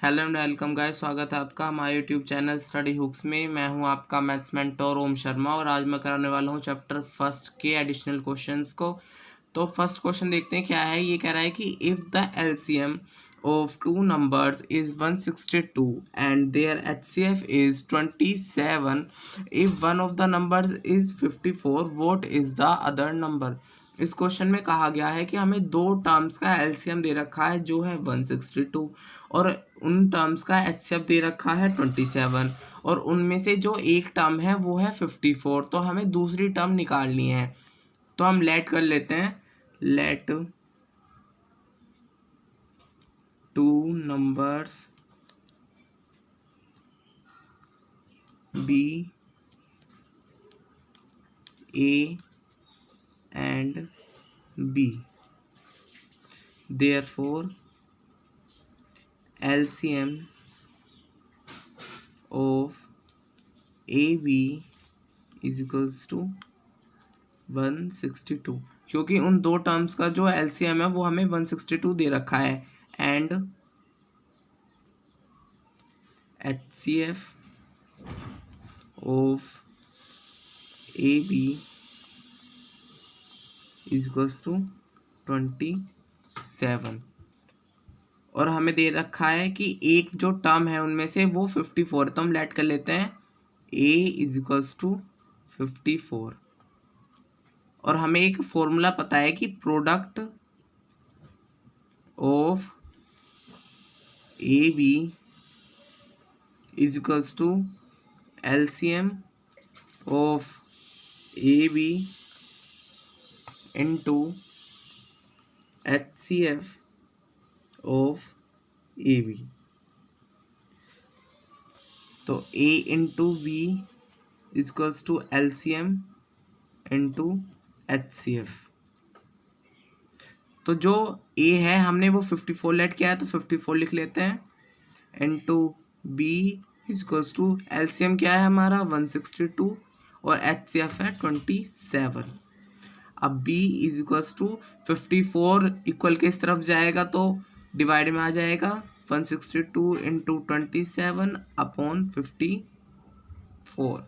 Hello and welcome guys, स्वागत है आपका हमारे यूट्यूब चैनल स्टडी हुक्स में। मैं हूं आपका मैथ्स मेंटोर ओम शर्मा और आज मैं कराने वाला हूं चैप्टर फर्स्ट के एडिशनल क्वेश्चंस को। तो फर्स्ट क्वेश्चन देखते हैं क्या है। ये कह रहा है कि if the LCM of two numbers is 162 and their HCF is 27, if one of the numbers is 54, what is the other number? इस क्वेश्चन में कहा गया है कि हमें दो टर्म्स का एलसीएम दे रखा है जो है 162 और उन टर्म्स का एचसीएफ दे रखा है 27 और उनमें से जो एक टर्म है वो है 54। तो हमें दूसरी टर्म निकालनी है। तो हम लेट कर लेते हैं, let two numbers be A and B, therefore LCM of AB is equals to 162, क्योंकि उन दो टर्म्स का जो LCM है वो हमें 162 दे रखा है and HCF of AB is equals to 27 और हमें दे रखा है कि एक जो टर्म है उनमें से वो 54। तो हम लेट कर लेते हैं A इज इक्वल्स टू 54 और हमें एक फॉर्मूला पता है कि product of A B is equals to LCM of A B into HCF of A B. तो A into B is equals to LCM into HCF। तो जो A है हमने वो 54 लेट किया है तो 54 लिख लेते हैं into B is equals to LCM क्या है हमारा 162 और HCF है 27। अब B is equals to 54 equal के इस तरफ जाएगा तो डिवाइड में आ जाएगा 162 इंटू 27 अपॉन 54।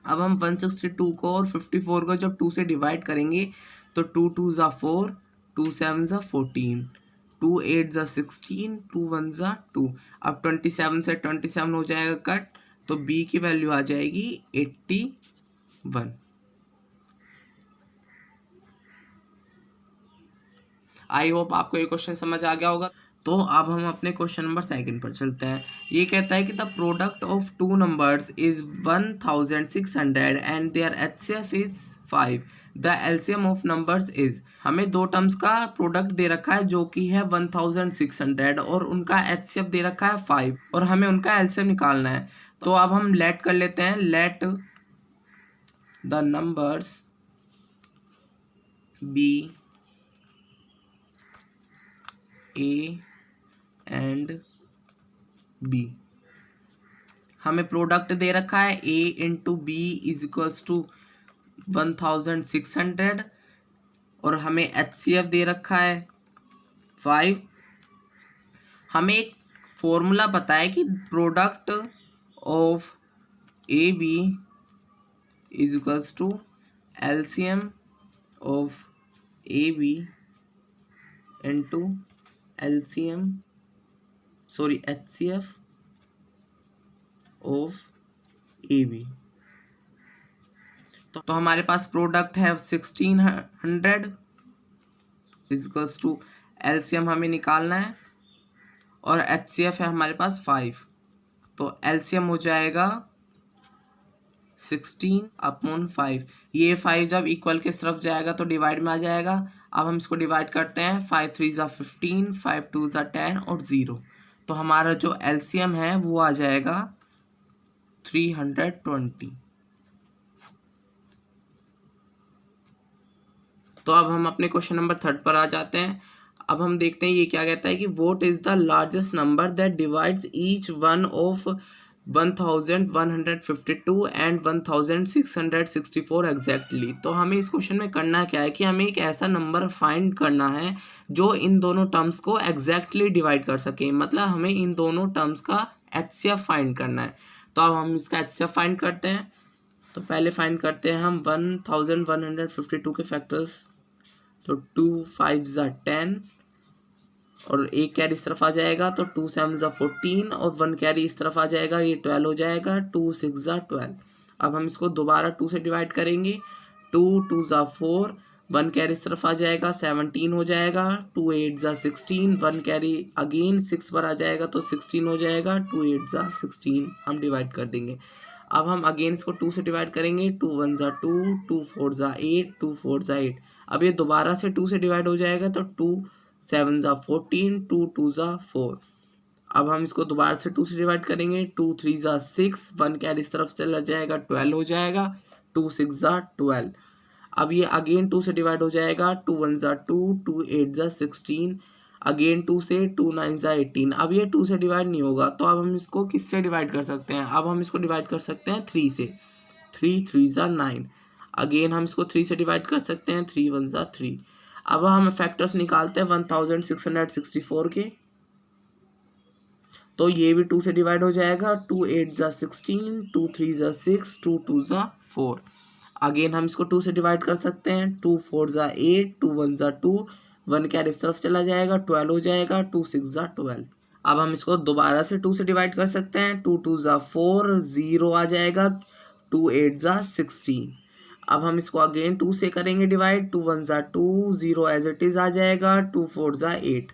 अब हम 162 को और 54 को जब 2 से डिवाइड करेंगे तो 2 2 ज़ा 4, 2 7 ज़ा 14, 2 8 ज़ा 16, 2 1 ज़ा 2। अब 27 से 27 हो जाएगा कट तो B की वैल्यू आ जाएगी 81। आई होप आपको ये क्वेश्चन समझ आ गया होगा। तो अब हम अपने क्वेश्चन नंबर सेकंड पर चलते हैं। ये कहता है कि the product of two numbers is 1600 and their HCF is 5, the LCM of numbers is. हमें दो टर्म्स का प्रोडक्ट दे रखा है जो कि है 1600 और उनका HCF दे रखा है 5 और हमें उनका LCM निकालना है। तो अब हम लेट कर लेते हैं, let the numbers be A and B। हमें प्रोडक्ट दे रखा है A into B is equals to 1600 और हमें HCF दे रखा है 5। हमें एक फॉर्मूला पता है कि product of A B is equals to LCM of A B into HCF of A B. तो हमारे पास प्रोडक्ट है 1600 इजकल्स टू LCM हमें निकालना है और HCF है हमारे पास 5। तो LCM हो जाएगा 16/5। ये 5 जब इक्वल के तरफ जाएगा तो डिवाइड में आ जाएगा। अब हम इसको डिवाइड करते हैं, 5 3 ज़ा 15, 5 2 ज़ा 10 और 0। तो हमारा जो LCM है वो आ जाएगा 320। तो अब हम अपने क्वेश्चन नंबर थर्ड पर आ जाते हैं। अब हम देखते हैं ये क्या कहता है कि what is the largest number that divides each one of 1152 and 1664 exactly. तो हमें इस क्वेश्चन में करना क्या है कि हमें एक ऐसा नंबर फाइंड करना है जो इन दोनों टर्म्स को एग्जैक्टली डिवाइड कर सके, मतलब हमें इन दोनों टर्म्स का एचसीएफ फाइंड करना है। तो अब हम इसका एचसीएफ फाइंड करते हैं। तो पहले फाइंड करते हैं हम 1152 के फैक्टर्स। तो 2 5 ज़ा 10 और एक कैरी इस तरफ आ जाएगा, तो 2 7 ज़ा 14 और 1 कैरी इस तरफ आ जाएगा, ये 12 हो जाएगा। 2 6 ज़ा 12। अब हम इसको दोबारा 2 से डिवाइड करेंगे। 2 2 ज़ा 4, 1 कैरी इस तरफ आ जाएगा, 17 हो जाएगा। 2 8 ज़ा 16, 1 कैरी अगेन 6 पर आ जाएगा, तो 16 हो जाएगा। 2 8 ज़ा 16 हम डिवाइड कर देंगे। अब हम अगेन इसको 2 से डिवाइड करेंगे। 2 1 ज़ा 2, 2 4 ज़ा 8, 2 4 ज़ा 8। अब ये दोबारा से 2 से डिवाइड हो जाएगा, तो 2 7 ज़ा 14, 2 2 ज़ा 4। अब हम इसको दोबारा से 2 से डिवाइड करेंगे। 2 3 ज़ा 6, 1 कैरी इस तरफ चला जाएगा, 12 हो जाएगा। 2 6 ज़ा 12। अब ये अगेन 2 से डिवाइड हो जाएगा। 2 1 ज़ा 2, 2 8 ज़ा 16, अगेन 2 से, 2 9 ज़ा 18। अब ये 2 से डिवाइड नहीं होगा, तो अब हम इसको किससे डिवाइड कर सकते हैं? अब हम इसको डिवाइड कर सकते हैं 3 से। 3 3 ज़ा 9। अगेन हम इसको 3 से डिवाइड कर सकते हैं। 3 1 ज़ा 3। अब हम फैक्टर्स निकालते हैं 1664 के। तो ये भी 2 से डिवाइड हो जाएगा। 2 8 ज़ा 16, 2 3 ज़ा 6, 2 2 ज़ा 4। अगेन हम इसको 2 से डिवाइड कर सकते हैं। 2 4 ज़ा 8, 2 1 ज़ा 2, 1 कैरी इस तरफ चला जाएगा, 12 हो जाएगा। 2 6 ज़ा 12। अब हम इसको दोबारा से 2 से डिवाइड कर सकते हैं। 2 2 ज़ा 4, 0 आ जाएगा। 2 8 ज़ा 16। अब हम इसको अगेन 2 से करेंगे डिवाइड। 2 1 ज़ा 2, 0 एज इट इज़ आ जाएगा। 2 4 ज़ा 8।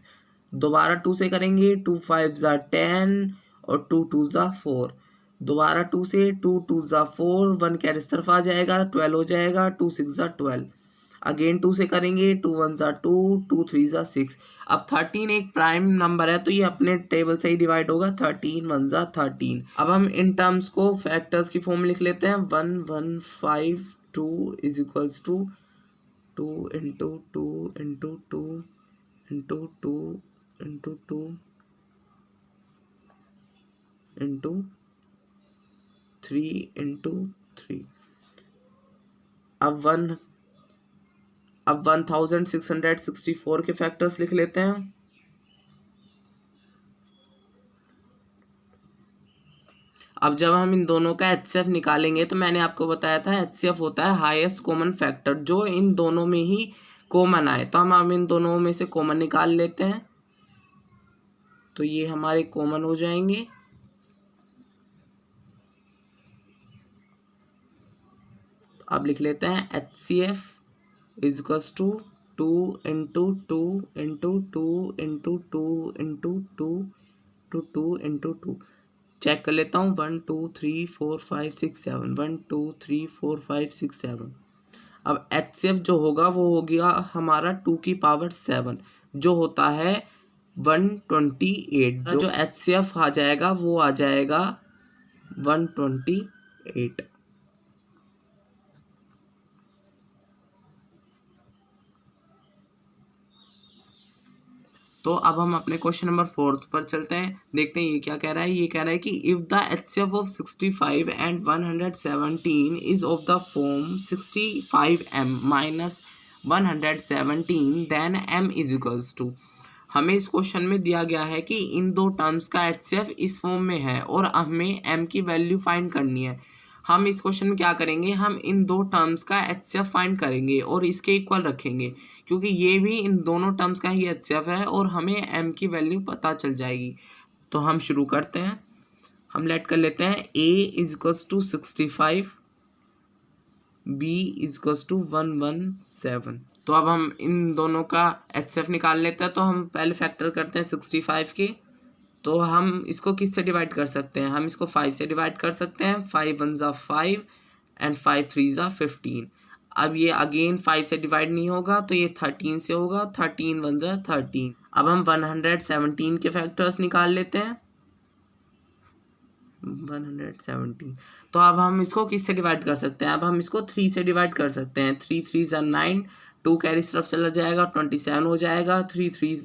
दोबारा 2 से करेंगे। 2 5 ज़ा 10 और 2 2 ज़ा 4। दोबारा 2 से, 2 2 ज़ा 4, 1 कैरी इस तरफ आ जाएगा, 12 हो जाएगा। 2 6 ज़ा 12। अगेन 2 से करेंगे। 2 1 ज़ा 2, 2 3 ज़ा 6। अब 13 एक प्राइम नंबर है, तो ये अपने टेबल से ही डिवाइड होगा। 13 1 ज़ा 13। अब हम इन टर्म्स को फैक्टर्स की फॉर्म में लिख लेते हैं। 1 1 5 2 is equals to 2 into 2 into 2 into 2 into 2 into 3 into 3। अब 1664 के फैक्टर्स लिख लेते हैं। अब जब हम इन दोनों का एचसीएफ निकालेंगे, तो मैंने आपको बताया था एचसीएफ होता है हाईएस्ट कॉमन फैक्टर, जो इन दोनों में ही कॉमन आए। तो हम इन दोनों में से कॉमन निकाल लेते हैं, तो ये हमारे कॉमन हो जाएंगे। अब लिख लेते हैं HCF is equals to 2 into 2 into 2 into 2 into 2 to 2 into 2। Check कर लेता हूँ। 1 2 3 4 5 6 7, 1 2 3 4 5 6 7। अब एचसीएफ जो होगा वो हो गया हमारा 2 की पावर 7, जो होता है 128। जो एचसीएफ आ जाएगा वो आ जाएगा 128। तो अब हम अपने क्वेश्चन नंबर 4 पर चलते हैं, देखते हैं ये क्या कह रहा है। ये कह रहा है कि if the HCF of 65 and 117 is of the form 65m minus 117, then m is equals to. हमें इस क्वेश्चन में दिया गया है कि इन दो टर्म्स का एचसीएफ इस फॉर्म में है और हमें m की वैल्यू फाइंड करनी है। हम इस क्वेश्चन में क्या करेंगे, हम इन दो टर्म्स का एचसीएफ फाइंड करेंगे और इसके इक्वल रखेंगे, क्योंकि ये भी इन दोनों टर्म्स का ही एचसीएफ है और हमें m की वैल्यू पता चल जाएगी। तो हम शुरू करते हैं। हम लेट कर लेते हैं a is equals to 65, b is equals to 117। तो अब हम इन दोनों का एचसीएफ निकाल लेते हैं। तो हम पहले फैक्टर करते हैं 65 के। तो हम इसको किस से डिवाइड कर सकते हैं? हम इसको 5 से डिवाइड कर सकते हैं। 5 1 ज़ा 5 एंड 5 3 ज़ा 15। अब ये अगेन 5 से डिवाइड नहीं होगा, तो ये 13 से होगा। 13 1 ज़ा 13। अब हम 117 के फैक्टर्स निकाल लेते हैं। 117। तो अब हम इसको किस से डिवाइड कर सकते हैं? अब हम इसको 3 से डिवाइड कर सकते हैं। 3 3 ज़ा 9, 2 कैरी इस तरफ चला जाएगा, 27 हो जाएगा। 3 3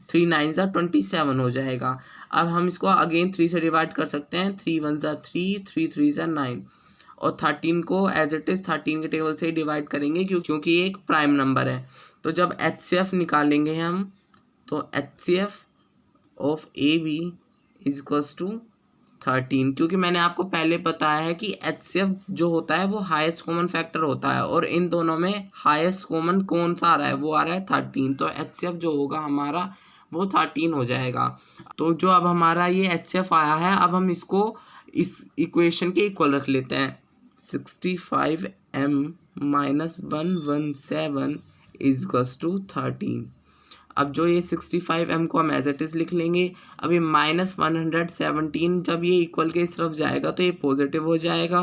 3 9 ज़ा 27 हो जाएगा। अब हम इसको अगेन 3 से डिवाइड कर सकते हैं। 3 1 ज़ा 3, 3 3 ज़ा 9 और 13 को एज इट इज़ 13 के टेबल से ही डिवाइड करेंगे क्योंकि ये एक प्राइम नंबर है। तो जब HCF निकालेंगे हम तो HCF of AB is equals to 13, क्योंकि मैंने आपको पहले बताया है कि HCF जो होता है वो हाईएस्ट कॉमन फैक्टर होता है और इन दोनों में हाईएस्ट कॉमन कौन सा आ रहा है, वो आ रहा है 13। तो HCF जो होगा हमारा वो 13 हो जाएगा। तो जो अब हमारा ये HCF आया है, अब हम इसको इस इक्वेशन के इक्वल रख लेते हैं। 65m minus 117 is equals to 13। अब जो ये 65m को हम एज इट इज़ लिख लेंगे। अब ये माइनस 117 जब ये इक्वल के इस तरफ जाएगा तो ये पॉजिटिव हो जाएगा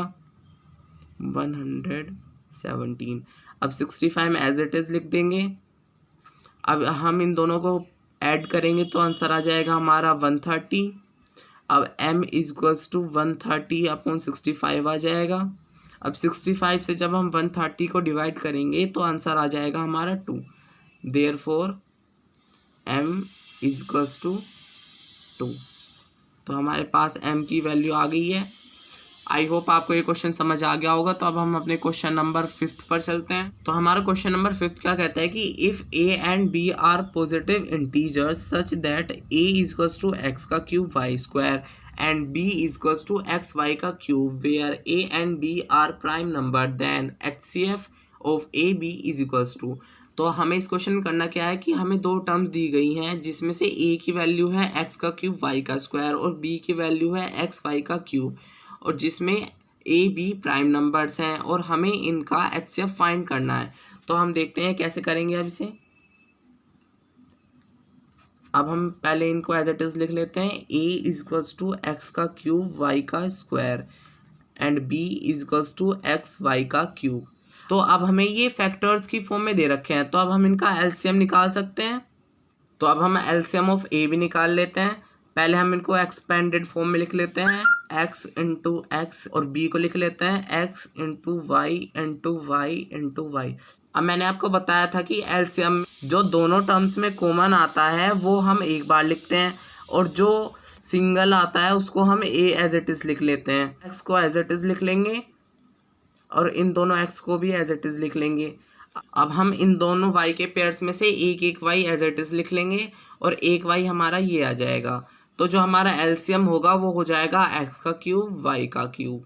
117। अब 65 एज इट इज़ लिख देंगे। अब हम इन दोनों को ऐड करेंगे तो आंसर आ जाएगा हमारा 130। अब m is equals to 130 upon 65 आ जाएगा। अब 65 से जब हम 130 को डिवाइड करेंगे तो आंसर आ जाएगा हमारा 2। Therefore m is equals to 2। तो हमारे पास m की वैल्यू आ गई है। आई होप आपको ये क्वेश्चन समझ आ गया होगा। तो अब हम अपने क्वेश्चन नंबर 5 पर चलते हैं। तो हमारा क्वेश्चन नंबर 5 क्या कहता है कि if a and b are positive integers such that a is equals to x का cube y square and b is equals to x Y का cube where a and b are prime number then HCF of A B is equals to. तो हमें इस question में करना क्या है कि हमें दो टर्म्स दी गई हैं जिसमें से a की वैल्यू है एक्स का क्यूब वाई का स्क्वायर और b की वैल्यू है एक्स वाई का क्यूब, और जिसमें a b प्राइम नंबर्स हैं और हमें इनका HCF फाइंड करना है। तो हम देखते हैं कैसे करेंगे अब इसे। अब हम पहले इनको एज इट इज़ लिख लेते हैं। a is equals to x का क्यूब वाई का square and b is equals to x Y का क्यूब। तो अब हमें ये फैक्टर्स की फॉर्म में दे रखे हैं तो अब हम इनका LCM निकाल सकते हैं। तो अब हम LCM ऑफ a भी निकाल लेते हैं। पहले हम इनको एक्सपेंडेड फॉर्म में लिख लेते हैं, x इंटू एक्स, और b को लिख लेते हैं x into Y into Y into Y. अब मैंने आपको बताया था कि LCM जो दोनों टर्म्स में कॉमन आता है वो हम एक बार लिखते हैं और जो सिंगल आता है उसको हम a एज इट इज़ लिख लेते हैं। x को एज इट इज़ लिख लेंगे और इन दोनों x को भी एज इट इज़ लिख लेंगे। अब हम इन दोनों y के पेयर्स में से एक एक y एज इट इज़ लिख लेंगे और एक y हमारा ये आ जाएगा। तो जो हमारा LCM होगा वो हो जाएगा x का क्यूब y का क्यूब।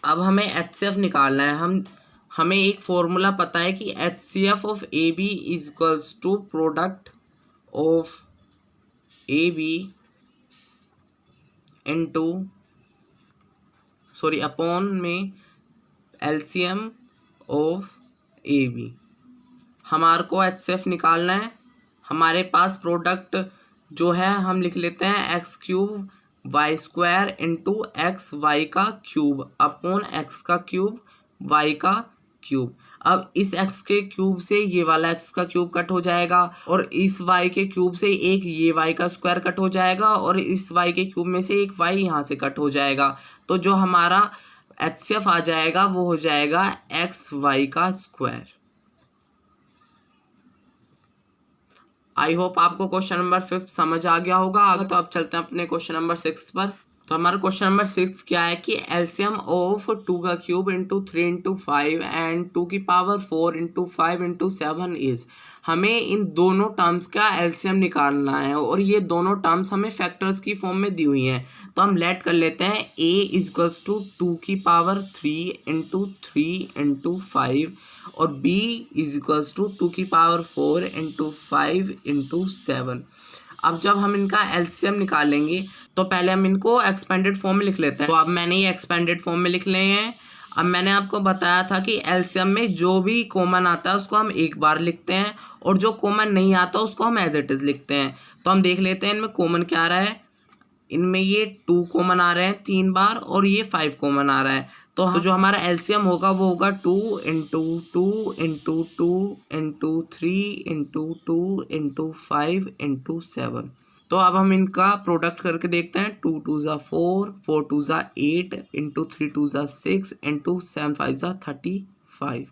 अब हमें HCF निकालना है। हमें एक फॉर्मूला पता है कि HCF of AB is equals to product of AB into upon में LCM ऑफ AB। हमारे को HCF निकालना है। हमारे पास प्रोडक्ट जो है हम लिख लेते हैं x cube y square into x Y का क्यूब अपॉन एक्स का क्यूब वाई का क्यूब। अब इस x के क्यूब से ये वाला x का क्यूब कट हो जाएगा और इस y के क्यूब से एक ये y का स्क्वायर कट हो जाएगा और इस y के क्यूब में से एक y यहाँ से कट हो जाएगा। तो जो हमारा HCF आ जाएगा वो हो जाएगा एक्स वाई का स्क्वायर। आई होप आपको क्वेश्चन नंबर 5 समझ आ गया होगा। आगे तो अब चलते हैं अपने क्वेश्चन नंबर 6 पर। तो हमारा क्वेश्चन नंबर 6 क्या है कि LCM ऑफ 2 का क्यूब इंटू 3 इंटू 5 एंड 2 की पावर 4 इंटू 5 इंटू 7 इज। हमें इन दोनों टर्म्स का LCM निकालना है और ये दोनों टर्म्स हमें फैक्टर्स की फॉर्म में दी हुई हैं। तो हम लेट कर लेते हैं a इज इक्वल्स टू 2 की पावर 3 इंटू 3 इंटू 5 और b इज इक्वल्स टू 2 की पावर 4 इंटू 5 इंटू 7। अब जब हम इनका LCM निकालेंगे तो पहले हम इनको एक्सपेंडेड फॉर्म में लिख लेते हैं। तो अब मैंने ये एक्सपेंडेड फॉर्म में लिख लिए हैं। अब मैंने आपको बताया था कि LCM में जो भी कॉमन आता है उसको हम एक बार लिखते हैं और जो कॉमन नहीं आता उसको हम एज इट इज़ लिखते हैं। तो हम देख लेते हैं इनमें कॉमन क्या आ रहा है। इनमें ये 2 कॉमन आ रहे हैं 3 बार और ये 5 कॉमन आ रहा है। तो जो हमारा LCM होगा वो होगा 2 into 2 into 2 into 3 into 2 into 5 into 7। तो अब हम इनका प्रोडक्ट करके देखते हैं। 2 2 ज़ा 4, 4 2 ज़ा 8 इंटू 3 2 ज़ा 6 इंटू 7 5 ज़ा 35,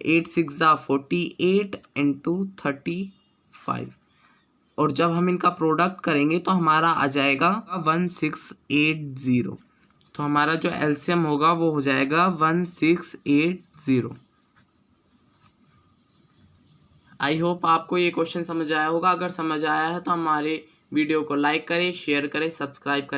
8 6 ज़ा 48 इंटू 35। और जब हम इनका प्रोडक्ट करेंगे तो हमारा आ जाएगा 1680। तो हमारा जो एलसीएम होगा वो हो जाएगा 1680। आई होप आपको ये क्वेश्चन समझ आया होगा। अगर समझ आया है तो हमारे वीडियो को लाइक करें, शेयर करें, सब्सक्राइब करें।